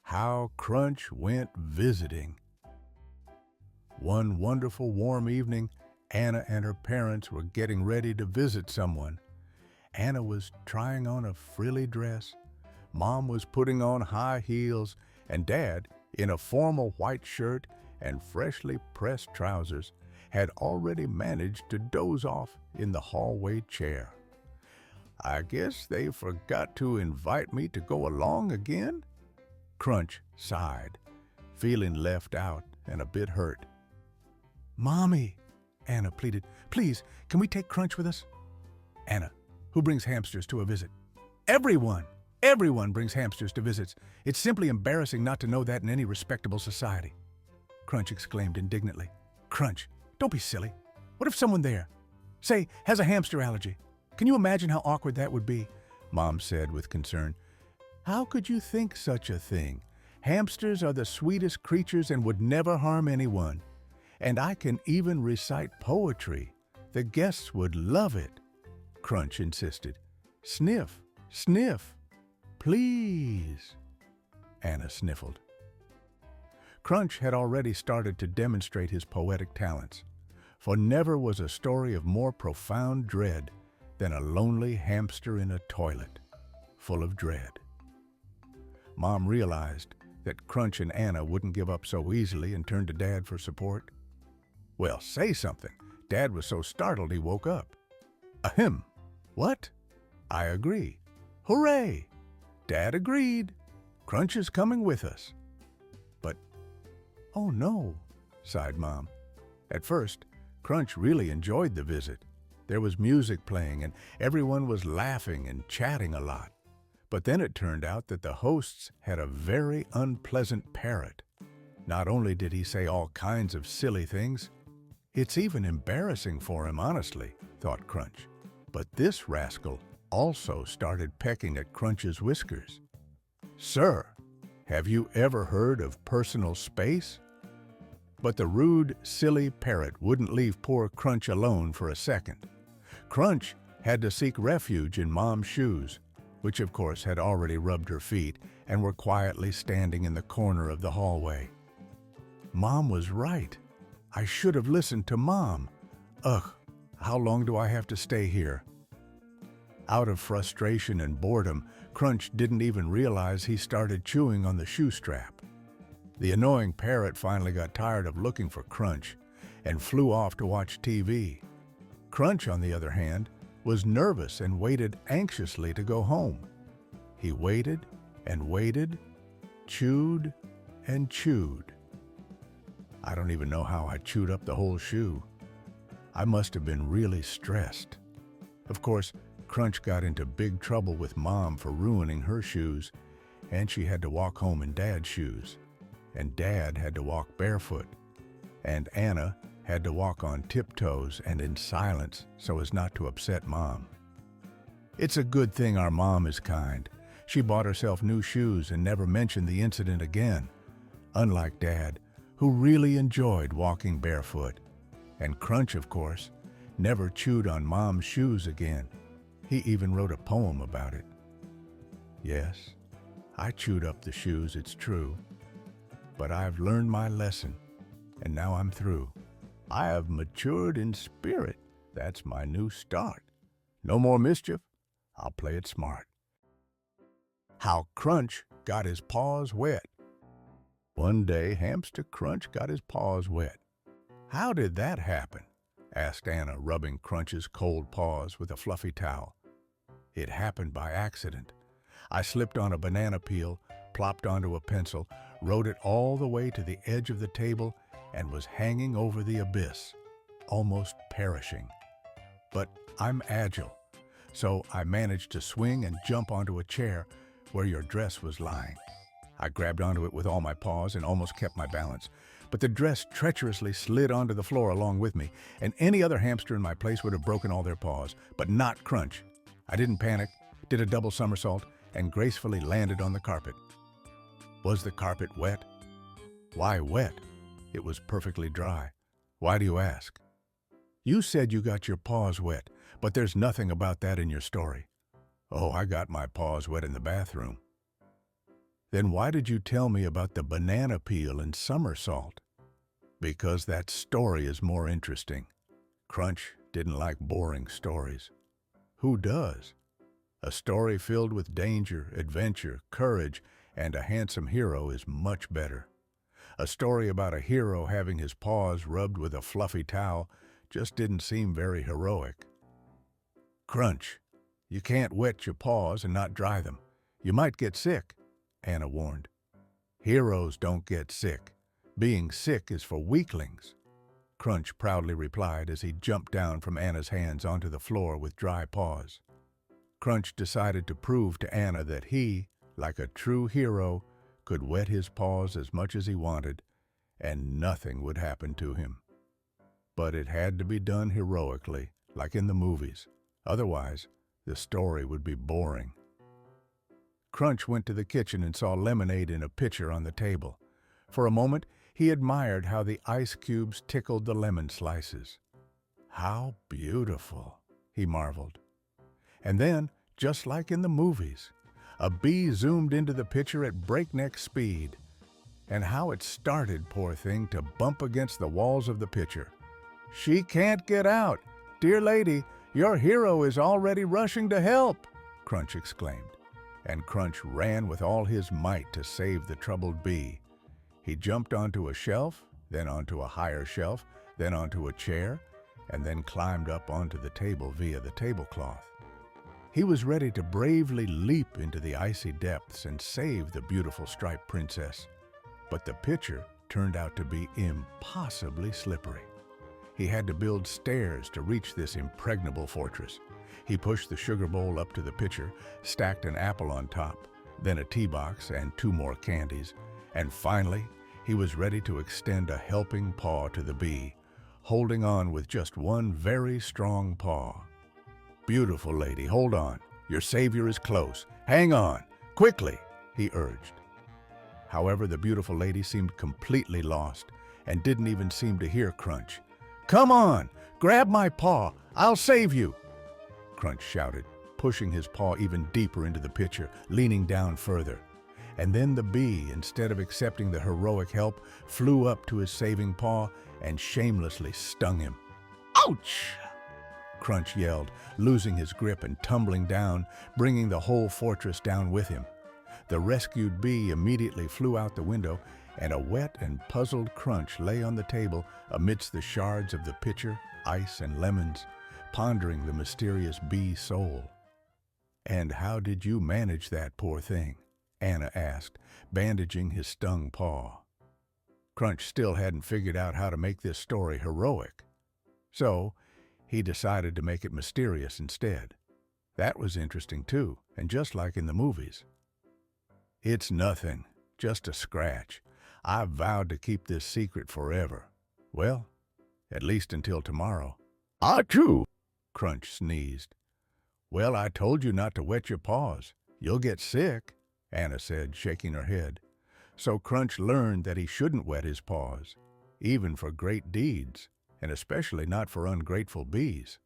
How Crunch Went Visiting. One wonderful warm evening, Anna and her parents were getting ready to visit someone. Anna was trying on a frilly dress. Mom was putting on high heels, and Dad, in a formal white shirt and freshly pressed trousers, had already managed to doze off in the hallway chair. "I guess they forgot to invite me to go along again?" Crunch sighed, feeling left out and a bit hurt. "Mommy," Anna pleaded, "please, can we take Crunch with us?" "Anna, who brings hamsters to a visit?" "Everyone! Everyone brings hamsters to visits. It's simply embarrassing not to know that in any respectable society," Crunch exclaimed indignantly. "Crunch, don't be silly. What if someone there, say, has a hamster allergy? Can you imagine how awkward that would be?" Mom said with concern. "How could you think such a thing? Hamsters are the sweetest creatures and would never harm anyone. And I can even recite poetry. The guests would love it," Crunch insisted. "Sniff, sniff, please," Anna sniffled. Crunch had already started to demonstrate his poetic talents, for never was a story of more profound dread than a lonely hamster in a toilet, full of dread. Mom realized that Crunch and Anna wouldn't give up so easily and turned to Dad for support. "Well, say something." Dad was so startled he woke up. "Ahem. What?" "I agree." "Hooray!" Dad agreed. "Crunch is coming with us." "But, oh no," sighed Mom. At first, Crunch really enjoyed the visit. There was music playing and everyone was laughing and chatting a lot. But then it turned out that the hosts had a very unpleasant parrot. Not only did he say all kinds of silly things, it's even embarrassing for him, honestly, thought Crunch. But this rascal also started pecking at Crunch's whiskers. "Sir, have you ever heard of personal space?" But the rude, silly parrot wouldn't leave poor Crunch alone for a second. Crunch had to seek refuge in Mom's shoes, which of course had already rubbed her feet and were quietly standing in the corner of the hallway. Mom was right. I should have listened to Mom. Ugh, how long do I have to stay here? Out of frustration and boredom, Crunch didn't even realize he started chewing on the shoe strap. The annoying parrot finally got tired of looking for Crunch and flew off to watch TV. Crunch, on the other hand, was nervous and waited anxiously to go home. He waited and waited, chewed and chewed. I don't even know how I chewed up the whole shoe. I must have been really stressed. Of course, Crunch got into big trouble with Mom for ruining her shoes, and she had to walk home in Dad's shoes. And Dad had to walk barefoot. And Anna had to walk on tiptoes and in silence so as not to upset Mom. It's a good thing our Mom is kind. She bought herself new shoes and never mentioned the incident again, unlike Dad, who really enjoyed walking barefoot. And Crunch, of course, never chewed on Mom's shoes again. He even wrote a poem about it. Yes, I chewed up the shoes, it's true. But I've learned my lesson, and now I'm through. I have matured in spirit. That's my new start. No more mischief. I'll play it smart. How Crunch got his paws wet. One day, Hamster Crunch got his paws wet. "How did that happen?" asked Anna, rubbing Crunch's cold paws with a fluffy towel. "It happened by accident. I slipped on a banana peel, plopped onto a pencil, rode it all the way to the edge of the table, and was hanging over the abyss, almost perishing. But I'm agile, so I managed to swing and jump onto a chair where your dress was lying. I grabbed onto it with all my paws and almost kept my balance, but the dress treacherously slid onto the floor along with me, and any other hamster in my place would have broken all their paws, but not Crunch. I didn't panic, did a double somersault, and gracefully landed on the carpet." "Was the carpet wet?" "Why wet? It was perfectly dry. Why do you ask?" "You said you got your paws wet, but there's nothing about that in your story." "Oh, I got my paws wet in the bathroom." Then why did you tell me about the banana peel and somersault? Because that story is more interesting. Crunch didn't like boring stories. Who does? A story filled with danger, adventure, courage, and a handsome hero is much better. A story about a hero having his paws rubbed with a fluffy towel just didn't seem very heroic. Crunch, you can't wet your paws and not dry them. You might get sick, Anna warned. Heroes don't get sick. Being sick is for weaklings, Crunch proudly replied as he jumped down from Anna's hands onto the floor with dry paws. Crunch decided to prove to Anna that he, like a true hero, could wet his paws as much as he wanted, and nothing would happen to him. But it had to be done heroically, like in the movies. Otherwise, the story would be boring. Crunch went to the kitchen and saw lemonade in a pitcher on the table. For a moment, he admired how the ice cubes tickled the lemon slices. How beautiful, he marveled. And then, just like in the movies, a bee zoomed into the pitcher at breakneck speed. And how it started, poor thing, to bump against the walls of the pitcher. "She can't get out! Dear lady, your hero is already rushing to help!" Crunch exclaimed. And Crunch ran with all his might to save the troubled bee. He jumped onto a shelf, then onto a higher shelf, then onto a chair, and then climbed up onto the table via the tablecloth. He was ready to bravely leap into the icy depths and save the beautiful striped princess. But the pitcher turned out to be impossibly slippery. He had to build stairs to reach this impregnable fortress. He pushed the sugar bowl up to the pitcher, stacked an apple on top, then a tea box and 2 more candies, and finally, he was ready to extend a helping paw to the bee, holding on with just one very strong paw. "Beautiful lady, hold on. Your savior is close. Hang on, quickly," he urged. However, the beautiful lady seemed completely lost and didn't even seem to hear Crunch. "Come on, grab my paw. I'll save you," Crunch shouted, pushing his paw even deeper into the pitcher, leaning down further. And then the bee, instead of accepting the heroic help, flew up to his saving paw and shamelessly stung him. "Ouch!" Crunch yelled, losing his grip and tumbling down, bringing the whole fortress down with him. The rescued bee immediately flew out the window, and a wet and puzzled Crunch lay on the table amidst the shards of the pitcher, ice, and lemons, pondering the mysterious bee soul. "And how did you manage that, poor thing?" Anna asked, bandaging his stung paw. Crunch still hadn't figured out how to make this story heroic. So, he decided to make it mysterious instead. That was interesting too, and just like in the movies. "It's nothing, just a scratch. I vowed to keep this secret forever. Well, at least until tomorrow." "Achoo!" Crunch sneezed. "Well, I told you not to wet your paws. You'll get sick," Anna said, shaking her head. So Crunch learned that he shouldn't wet his paws, even for great deeds, and especially not for ungrateful bees.